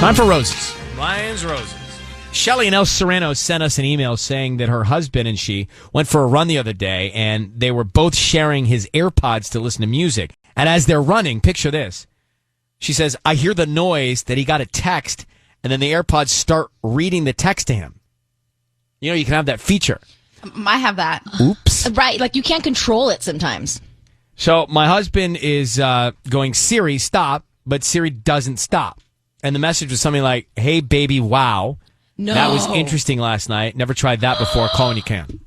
Time for roses. Lions roses. Shelly in El Sereno sent us an email saying that her husband and she went for a run the other day, and they were both sharing his AirPods to listen to music. And as they're running, picture this. She says, I hear the noise that he got a text, and then the AirPods start reading the text to him. You know, you can have that feature. I have that. Oops. Right, like you can't control it sometimes. So my husband is going, Siri, stop, but Siri doesn't stop. And the message was something like, hey, baby, wow. No. That was interesting last night. Never tried that before. Call when you can.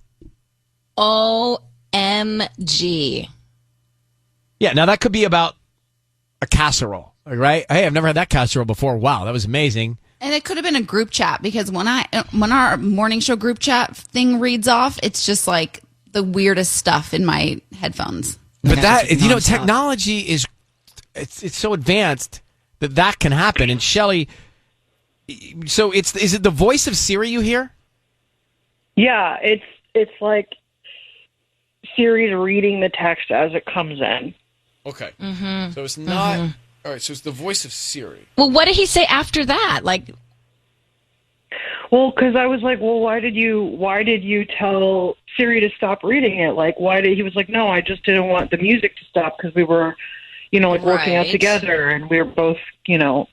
OMG. Yeah, now that could be about a casserole, right? Hey, I've never had that casserole before. Wow, that was amazing. And it could have been a group chat, because when our morning show group chat thing reads off, it's just like the weirdest stuff in my headphones. But that, you know, technology is it's so advanced that can happen. And Shelly, so is it the voice of Siri you hear? Yeah, it's like Siri's reading the text as it comes in. Okay. Mm-hmm. So it's not... Mm-hmm. All right, so it's the voice of Siri. Well, what did he say after that? Like, well, because I was like, well, why did you tell Siri to stop reading it? Like, he was like, no, I just didn't want the music to stop because we were, working out together, and we were both, just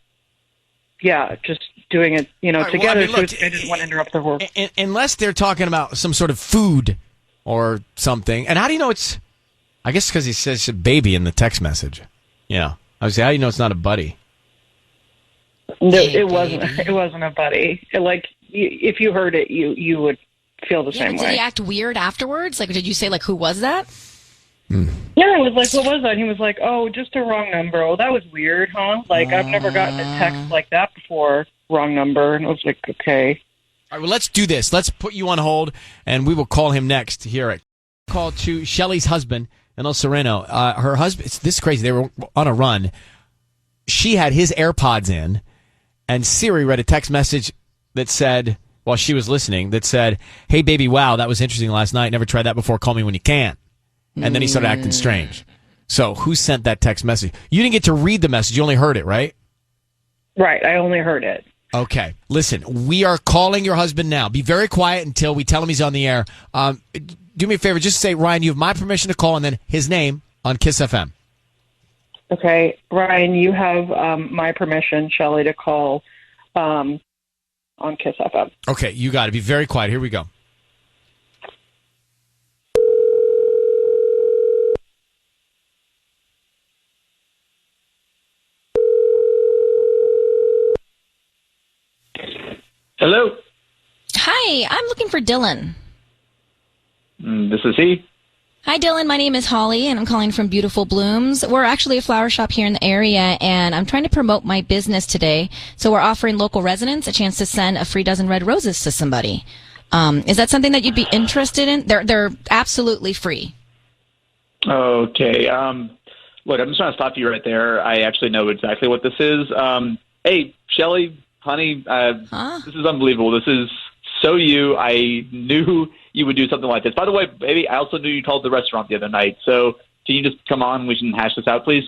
doing it, together. Well, I mean, look, so I didn't want to interrupt their work. Unless they're talking about some sort of food or something. And how do you know it's... I guess because he says baby in the text message. Yeah. I would say, how do you know it's not a buddy? It wasn't a buddy. If you heard it, you would feel the same way. Did he act weird afterwards? Like, did you say, like, who was that? Yeah, I was like, what was that? And he was like, oh, just a wrong number. Oh, that was weird, huh? Like, I've never gotten a text like that before. Wrong number. And I was like, okay. All right, well, let's do this. Let's put you on hold, and we will call him next to hear it. Call to Shelly's husband in El Sereno. Her husband, it's this crazy. They were on a run. She had his AirPods in, and Siri read a text message that said, while she was listening, that said, hey, baby, wow, that was interesting last night. Never tried that before. Call me when you can. And then he started acting strange. So who sent that text message? You didn't get to read the message. You only heard it, right? Right. I only heard it. Okay. Listen, we are calling your husband now. Be very quiet until we tell him he's on the air. Do me a favor. Just say, Ryan, you have my permission to call, and then his name on Kiss FM. Okay. Ryan, you have my permission, Shelly, to call on Kiss FM. Okay. You got to be very quiet. Here we go. Hello. Hi, I'm looking for Dylan. This is he. Hi, Dylan. My name is Holly, and I'm calling from Beautiful Blooms. We're actually a flower shop here in the area, and I'm trying to promote my business today. So we're offering local residents a chance to send a free dozen red roses to somebody. Is that something that you'd be interested in? They're absolutely free. Okay. Look, I'm just trying to stop you right there. I actually know exactly what this is. Hey, Shelly, honey, This is unbelievable. This is so you. I knew you would do something like this. By the way, baby, I also knew you called the restaurant the other night. So can you just come on? We can hash this out, please.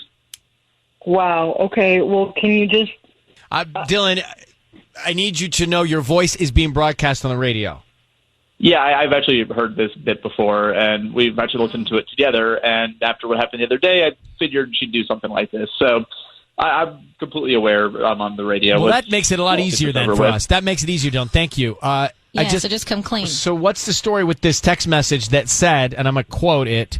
Wow. Okay. Well, can you just... Dylan, I need you to know your voice is being broadcast on the radio. Yeah, I've actually heard this bit before, and we've actually listened to it together. And after what happened the other day, I figured she'd do something like this. So I'm completely aware I'm on the radio. Well, that makes it a lot easier then for us. That makes it easier, Dylan. Thank you. So just come clean. So what's the story with this text message that said, and I'm going to quote it,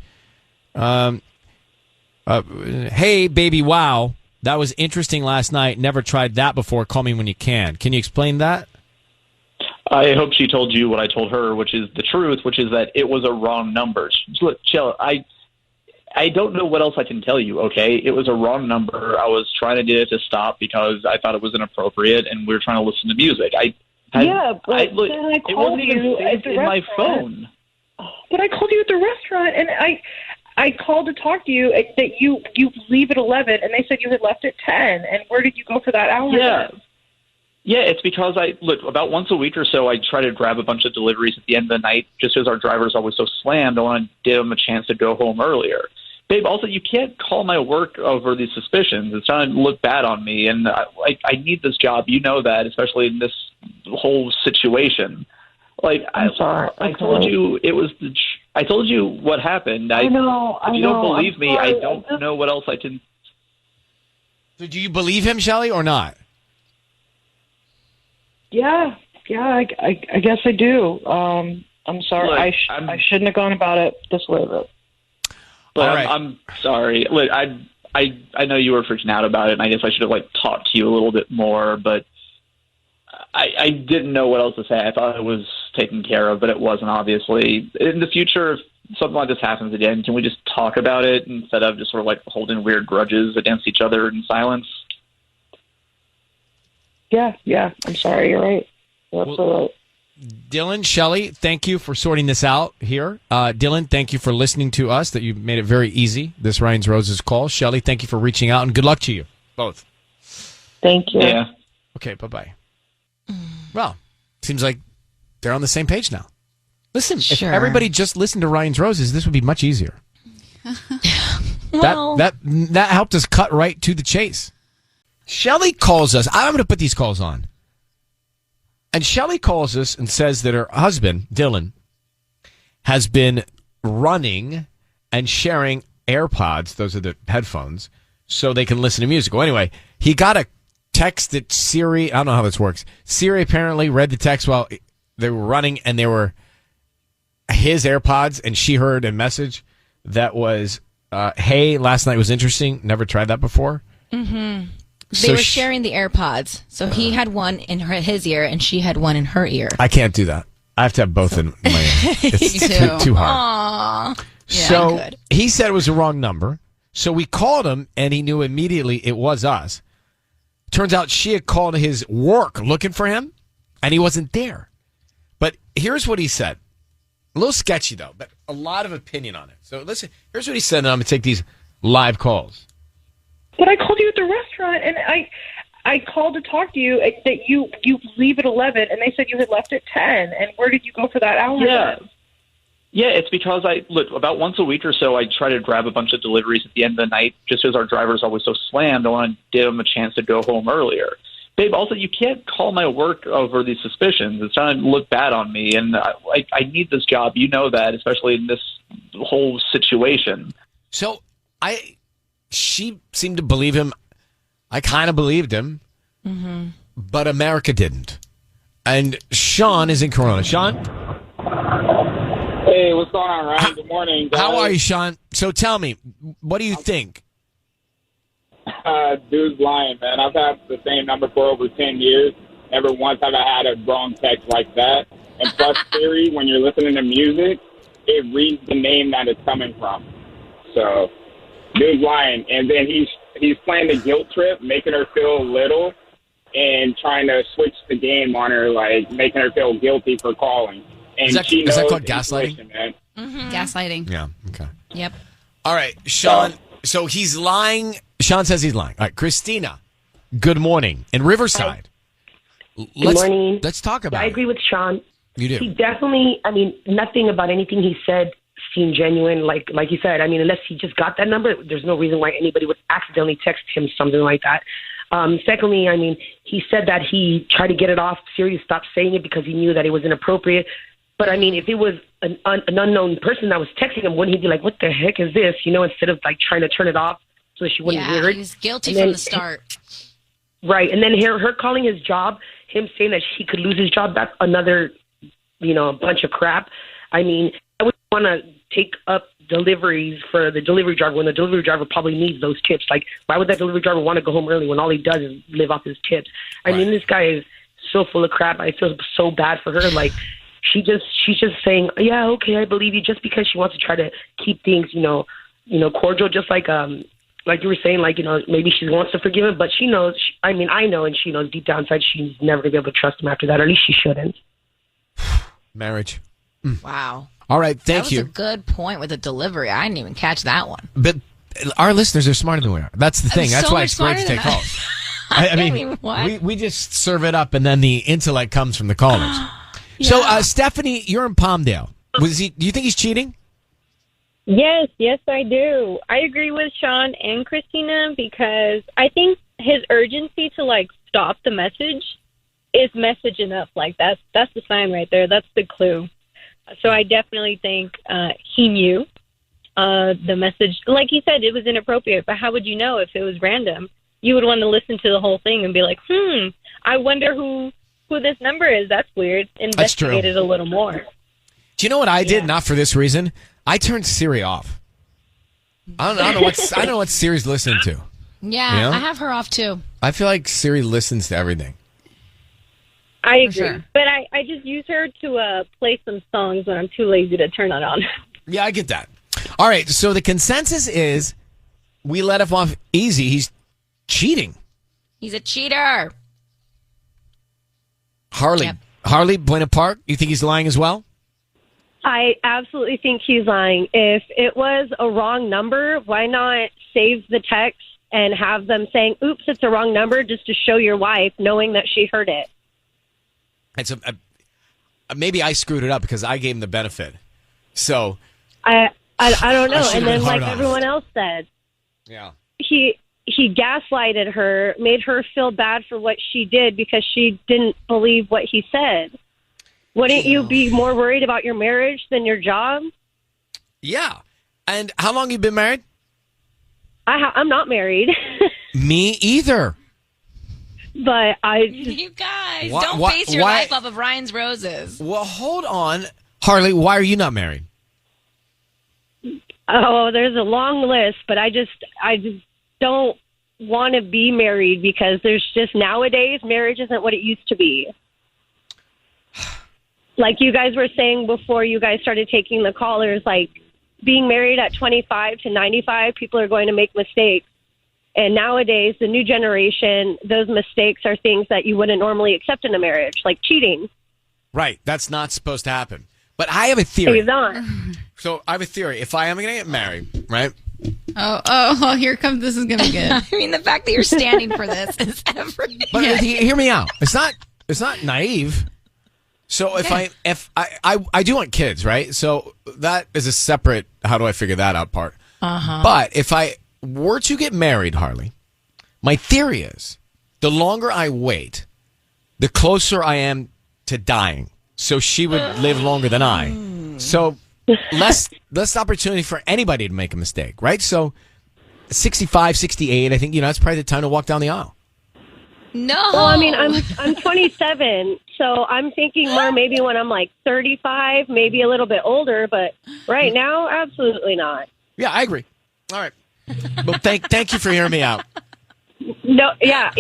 hey, baby, wow, that was interesting last night. Never tried that before. Call me when you can. Can you explain that? I hope she told you what I told her, which is the truth, which is that it was a wrong number. Look, Chill, I don't know what else I can tell you, okay? It was a wrong number. I was trying to get it to stop because I thought it was inappropriate, and we were trying to listen to music. Then I called it wasn't even you saved at the in my restaurant. phone. But I called you at the restaurant, and I called to talk to you that you leave at 11, and they said you had left at 10. And where did you go for that hour? Yeah, it's because about once a week or so, I try to grab a bunch of deliveries at the end of the night just because our driver's always so slammed. I want to give them a chance to go home earlier. Babe, also, you can't call my work over these suspicions. It's trying to look bad on me, and I need this job. You know that, especially in this whole situation. Like, I'm sorry. I told you it was I told you what happened. I know. If you don't believe me, I don't know what else I can. So do you believe him, Shelly, or not? Yeah, I guess I do. I'm sorry. Look, I shouldn't have gone about it this way, but All right. I'm sorry. Look, I know you were freaking out about it, and I guess I should have talked to you a little bit more, but I didn't know what else to say. I thought it was taken care of, but it wasn't, obviously. In the future, if something like this happens again, can we just talk about it instead of just sort of holding weird grudges against each other in silence? Yeah. I'm sorry. You're right. That's all right. Dylan, Shelly, thank you for sorting this out here. Dylan, thank you for listening to us, that you made it very easy, this Ryan's Roses call. Shelly, thank you for reaching out, and good luck to you both. Thank you. Yeah. Okay, bye-bye. Well, seems like they're on the same page now. Listen, Sure. if everybody just listened to Ryan's Roses, this would be much easier. Well, That helped us cut right to the chase. Shelly calls us. I'm going to put these calls on. And Shelly calls us and says that her husband, Dylan, has been running and sharing AirPods, those are the headphones, so they can listen to music. Well, anyway, he got a text that Siri, I don't know how this works. Siri apparently read the text while they were running, and they were his AirPods, and she heard a message that was, hey, last night was interesting. Never tried that before. Mm-hmm. So They were sharing the AirPods. So he had one in his ear and she had one in her ear. I can't do that. I have to have both in my ear. It's too hard. Aww. So good. he said it was a wrong number. So we called him, and he knew immediately it was us. Turns out she had called his work looking for him, and he wasn't there. But here's what he said. A little sketchy, though, but a lot of opinion on it. So listen, here's what he said, and I'm going to take these live calls. But I called you at the restaurant, and I called to talk to you. That you leave at 11, and they said you had left at 10. And where did you go for that hour? Yeah, it's because about once a week or so, I try to grab a bunch of deliveries at the end of the night, just because our driver's always so slammed. I want to give them a chance to go home earlier. Babe, also, you can't call my work over these suspicions. It's trying to look bad on me, and I need this job. You know that, especially in this whole situation. So she seemed to believe him. I kind of believed him, but America didn't. And Sean is in Corona. Sean? Hey, what's going on, Ryan? Good morning, guys. How are you, Sean? So tell me, what do you think? Dude's lying, man. I've had the same number for over 10 years. Never once have I had a wrong text like that. And plus, Siri, when you're listening to music, it reads the name that it's coming from. So, dude's lying. And then he's playing the guilt trip, making her feel little, and trying to switch the game on her, making her feel guilty for calling. And Is that called gaslighting? Man. Mm-hmm. Gaslighting. Yeah, okay. Yep. All right, Sean. So he's lying. Sean says he's lying. All right, Christina, good morning. In Riverside. Good morning. Let's talk about I agree with Sean. You do. He definitely, nothing about anything he said seemed genuine. Like you said, unless he just got that number, there's no reason why anybody would accidentally text him something like that. Secondly, he said that he tried to get it off. Siri stopped saying it because he knew that it was inappropriate. But if it was an unknown person that was texting him, wouldn't he be like, what the heck is this? Instead of trying to turn it off so she wouldn't hear it. He was guilty from the start. Right. And then her calling his job, him saying that he could lose his job, that's another, bunch of crap. I would want to take up deliveries for the delivery driver when the delivery driver probably needs those tips. Why would that delivery driver want to go home early when all he does is live off his tips? This guy is so full of crap. I feel so bad for her. She's just saying, yeah, okay, I believe you, just because she wants to try to keep things, cordial, just like you were saying, maybe she wants to forgive him, but she knows, I know, and she knows deep down inside she's never going to be able to trust him after that, or at least she shouldn't. Marriage. Wow. All right, thank you. That was a good point with the delivery. I didn't even catch that one. But our listeners are smarter than we are. That's the thing. That's so why much it's great to smarter take than calls. what? we just serve it up, and then the intellect comes from the callers. Yeah. So, Stephanie, you're in Palmdale. Do you think he's cheating? Yes, I do. I agree with Sean and Christina because I think his urgency to like stop the message is message enough. Like that's the sign right there. That's the clue. So I definitely think he knew the message. Like he said, it was inappropriate. But how would you know if it was random? You would want to listen to the whole thing and be like, I wonder who this number is. That's weird. Investigate it a little more. Do you know what I did? Not for this reason. I turned Siri off. I don't know what Siri's listening to. Yeah, you know? I have her off too. I feel like Siri listens to everything. I agree. Sure. But I just use her to play some songs when I'm too lazy to turn it on. Yeah, I get that. All right, so the consensus is we let him off easy. He's cheating. He's a cheater. Harley. Yep. Harley, Buena Park, you think he's lying as well? I absolutely think he's lying. If it was a wrong number, why not save the text and have them saying, oops, it's a wrong number, just to show your wife, knowing that she heard it. It's maybe I screwed it up because I gave him the benefit. So I don't know. should've And then, been hard like on everyone else said, yeah. he gaslighted her, made her feel bad for what she did because she didn't believe what he said. Wouldn't you be more worried about your marriage than your job? Yeah. And how long you been married? I'm not married. Me either. But You guys, don't base your life off of Ryan's roses. Well, hold on. Harley, why are you not married? Oh, there's a long list, but I just don't want to be married because there's just nowadays marriage isn't what it used to be. Like you guys were saying before you guys started taking the callers, like being married at 25 to 95, people are going to make mistakes. And nowadays, the new generation, those mistakes are things that you wouldn't normally accept in a marriage, like cheating. Right. That's not supposed to happen. But I have a theory. It's not. So I have a theory. If I am going to get married, right? Oh, here comes, this is going to be good. I mean, the fact that you're standing for this is everything. But hear me out. It's not naive. So if I do want kids, right? So that is a separate, how do I figure that out part? Uh-huh. But if I were to get married, Harley, my theory is the longer I wait, the closer I am to dying. So she would live longer than I. So less opportunity for anybody to make a mistake, right? So 65, 68, I think, that's probably the time to walk down the aisle. No. Well, I mean, I'm 27, so I'm thinking more maybe when I'm like 35, maybe a little bit older, but right now, absolutely not. Yeah, I agree. All right. Well, thank you for hearing me out. No, yeah,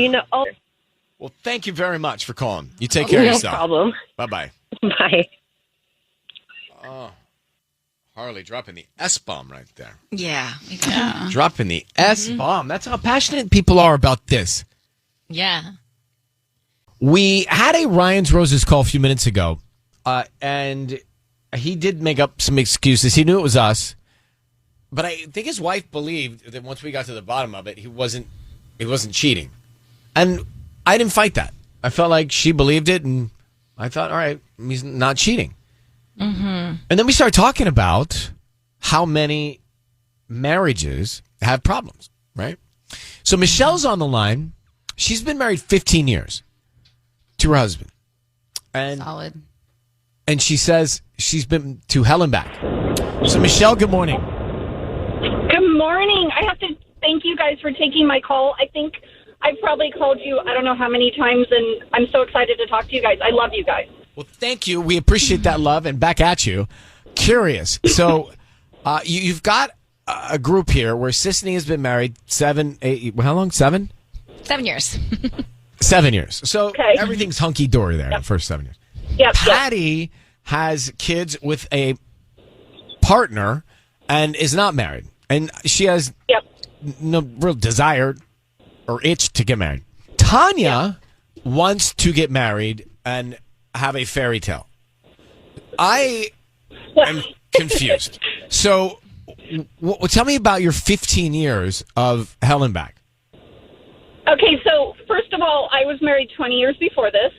Well, thank you very much for calling. You take care of yourself. No problem. Bye-bye. Bye. Oh, Harley dropping the S-bomb right there. Yeah. Dropping the S-bomb. That's how passionate people are about this. Yeah. We had a Ryan's Roses call a few minutes ago, and he did make up some excuses. He knew it was us, but I think his wife believed that once we got to the bottom of it, he wasn't cheating. And I didn't fight that. I felt like she believed it, and I thought, all right, he's not cheating. Mm-hmm. And then we started talking about how many marriages have problems, right? So Michelle's on the line. She's been married 15 years to her husband. And, Solid. And she says she's been to hell and back. So, Michelle, good morning. Good morning. I have to thank you guys for taking my call. I think I've probably called you I don't know how many times, and I'm so excited to talk to you guys. I love you guys. Well, thank you. We appreciate that love, and back at you. Curious. So, you've got a group here where Sisney has been married 7, 8, how long? 7? 7 years. 7 years. So Okay. everything's hunky-dory there the first 7 years. Yep. Patty has kids with a partner and is not married. And she has no real desire or itch to get married. Tanya wants to get married and have a fairy tale. I am confused. So tell me about your 15 years of hell and back. Okay, so first of all, I was married 20 years before this.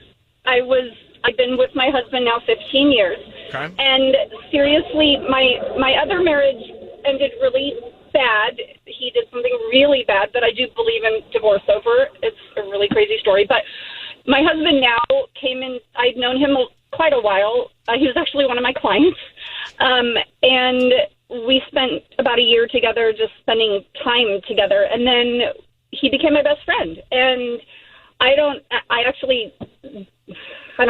I've been with my husband now 15 years. Okay. And seriously, my other marriage, ended really bad. He did something really bad that I do believe in divorce over. It's a really crazy story. But my husband now came in. I'd known him quite a while. He was actually one of my clients. And we spent about a year together just spending time together. And then he became my best friend. And I don't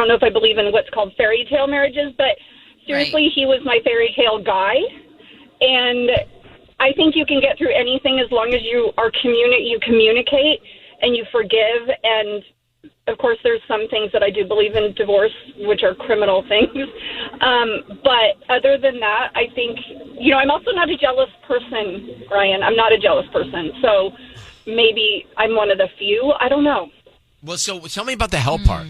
know if I believe in what's called fairy tale marriages, but seriously, He was my fairy tale guy. And I think you can get through anything as long as you communicate and you forgive. And of course, there's some things that I do believe in divorce, which are criminal things. But other than that, I think, I'm also not a jealous person, Ryan. I'm not a jealous person. So maybe I'm one of the few. I don't know. Well, so tell me about the hell part.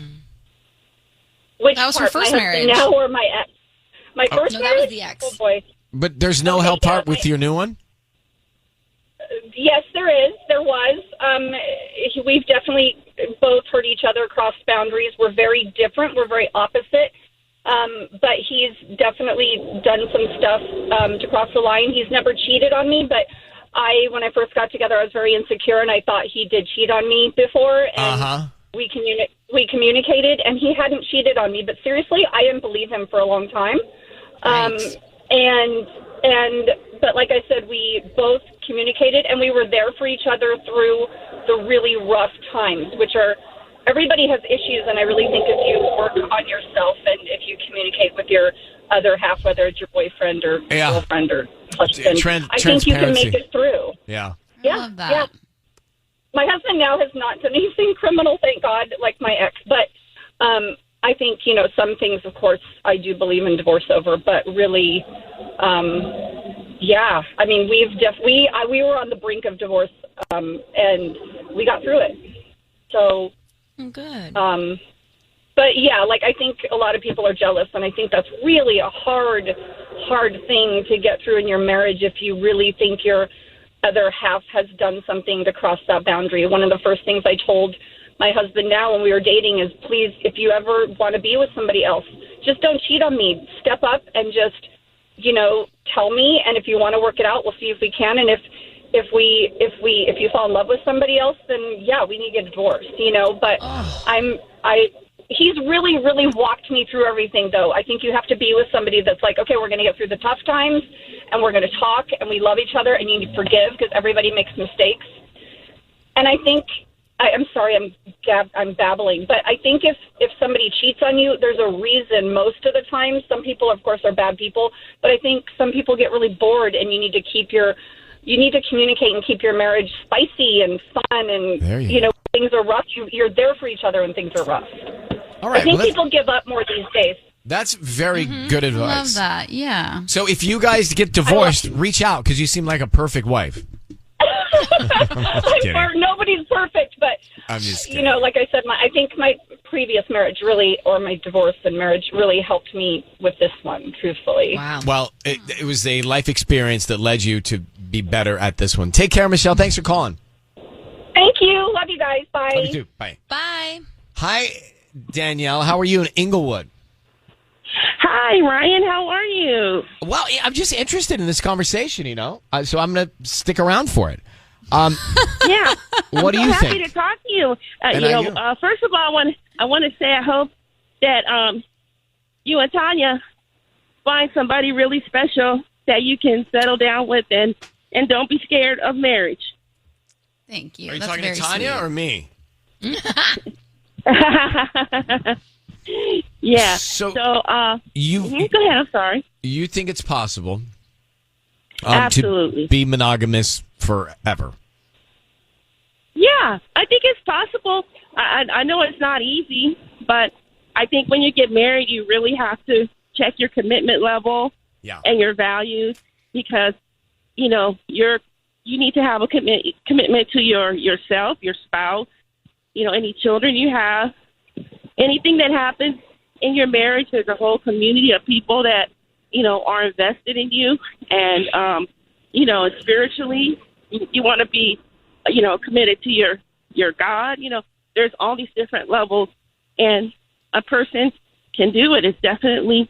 Which that was part? her first my marriage. Now or my ex? My first no, marriage? that was the ex. Oh, boy. But there's no hell part with your new one? Yes, there is. There was. We've definitely both hurt each other, crossed boundaries. We're very different. We're very opposite. But he's definitely done some stuff to cross the line. He's never cheated on me, but when I first got together, I was very insecure, and I thought he did cheat on me before. And we communicated, and he hadn't cheated on me. But seriously, I didn't believe him for a long time. But like I said, we both communicated, and we were there for each other through the really rough times, which are, everybody has issues, and I really think if you work on yourself and if you communicate with your other half, whether it's your boyfriend or girlfriend or husband, I think you can make it through. Yeah. I love that. Yeah. My husband now has not done anything criminal, thank God, like my ex, but I think, some things, of course, I do believe in divorce over, but really, yeah. I mean, we were on the brink of divorce, and we got through it. So, good. But yeah, I think a lot of people are jealous, and I think that's really a hard thing to get through in your marriage if you really think your other half has done something to cross that boundary. One of the first things I told my husband now when we were dating is, please, if you ever want to be with somebody else, just don't cheat on me. Step up and just, tell me. And if you want to work it out, we'll see if we can. And if you fall in love with somebody else, then yeah, we need to get divorced, but he's really, really walked me through everything, though. I think you have to be with somebody that's like, okay, we're going to get through the tough times, and we're going to talk, and we love each other, and you need to forgive, because everybody makes mistakes. And I think, I'm sorry, I'm babbling, but I think if somebody cheats on you, there's a reason most of the time. Some people, of course, are bad people, but I think some people get really bored, and you need to communicate and keep your marriage spicy and fun, and things are rough. You're there for each other when things are rough. All right, I think people give up more these days. That's very good advice. Love that. Yeah. So if you guys get divorced, reach out, because you seem like a perfect wife. Nobody's perfect, but I'm just like I said, I think my previous marriage really, or my divorce and marriage really helped me with this one, truthfully. Wow. Well, it was a life experience that led you to be better at this one. Take care, Michelle. Thanks for calling. Thank you. Love you guys. Bye. Love you too. Bye. Bye. Hi, Danielle. How are you in Inglewood? Hi, Ryan. How are you? Well, I'm just interested in this conversation, so I'm going to stick around for it. Yeah. What do you think? Happy to talk to you. First of all, I want to say I hope that you and Tanya find somebody really special that you can settle down with, and don't be scared of marriage. Thank you. Are you That's talking to very Tanya sweet. or me? Yeah. So go ahead. I'm sorry. You think it's possible Absolutely. to be monogamous forever? Yeah, I think it's possible. I know it's not easy, but I think when you get married, you really have to check your commitment level and your values, because you need to have a commitment to yourself, your spouse, any children you have. Anything that happens in your marriage, there's a whole community of people that, are invested in you. And, spiritually, you want to be, committed to your God. There's all these different levels, and a person can do it. It's definitely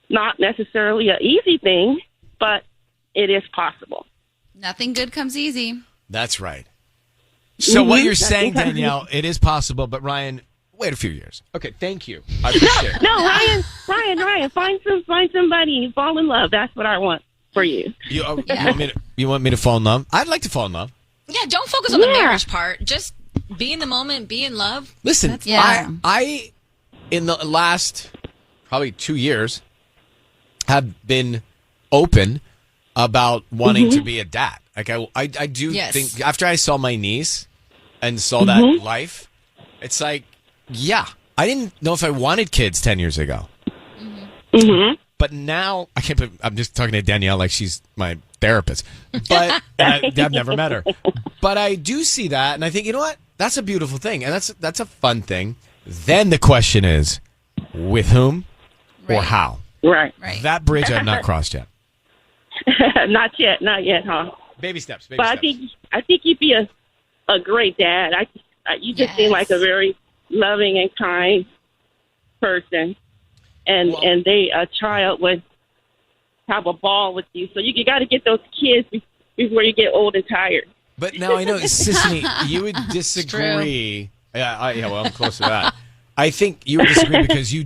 not necessarily an easy thing, but it is possible. Nothing good comes easy. That's right. So what you're Nothing saying, comes Danielle, it is possible, but Ryan, wait a few years. Okay, thank you. I appreciate it. No, Ryan, find somebody, fall in love. That's what I want for you. You want me to fall in love? I'd like to fall in love. Yeah, don't focus on the marriage part. Just be in the moment, be in love. Listen, I in the last probably 2 years have been open about wanting to be a dad. Like I do think after I saw my niece and saw that life, it's like, yeah, I didn't know if I wanted kids 10 years ago. But now I can't. I'm just talking to Danielle like she's my therapist, but I've never met her. But I do see that, and I think, you know what? That's a beautiful thing, and that's a fun thing. Then the question is, with whom or how? Right. That bridge I've not crossed yet. Not yet, huh? Baby steps. But I think you'd be a great dad. You just seem like a very loving and kind person. And a child would have a ball with you. So you got to get those kids before you get old and tired. But now I know, Sissany, you would disagree. Well, I'm close to that. I think you would disagree because you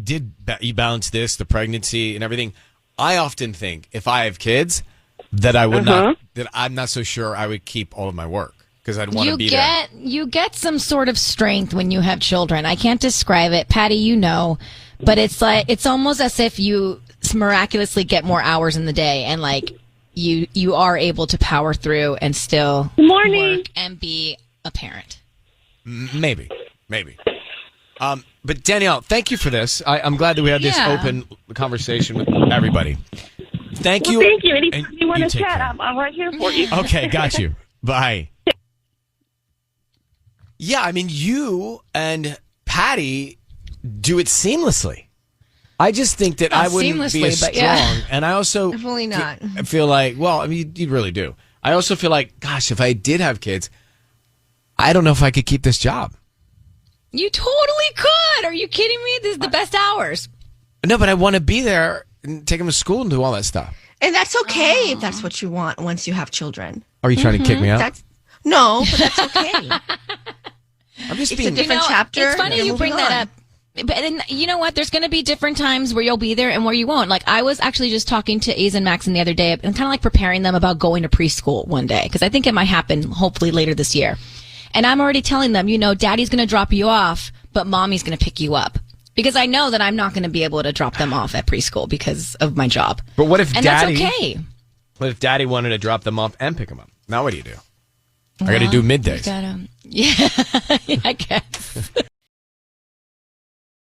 balance this, the pregnancy and everything. I often think if I have kids that I would not, that I'm not so sure I would keep all of my work because I'd want to be there. You get some sort of strength when you have children. I can't describe it. Patty, you know. But it's almost as if you miraculously get more hours in the day, and like you are able to power through and still work and be a parent. Maybe. But Danielle, thank you for this. I'm glad that we had this open conversation with everybody. Thank you. Thank you. Anytime you want to chat, I'm right here for you. Okay, got you. Bye. Yeah, I mean, you and Patty do it seamlessly. I just think that I wouldn't be as strong. And I also definitely not. Feel like, well, I mean, you really do. I also feel like, gosh, if I did have kids, I don't know if I could keep this job. You totally could. Are you kidding me? This is the best hours. No, but I want to be there and take them to school and do all that stuff. And that's okay if that's what you want once you have children. Are you trying to kick me out? No, but that's okay. I'm just it's a different chapter. It's funny you bring that up. But you know what? There's going to be different times where you'll be there and where you won't. Like, I was actually just talking to A's and Max the other day and kind of like preparing them about going to preschool one day because I think it might happen hopefully later this year. And I'm already telling them, Daddy's going to drop you off, but Mommy's going to pick you up. Because I know that I'm not going to be able to drop them off at preschool because of my job. But what if that's okay. What if Daddy wanted to drop them off and pick them up? Now what do you do? I got to do middays. Yeah, I guess.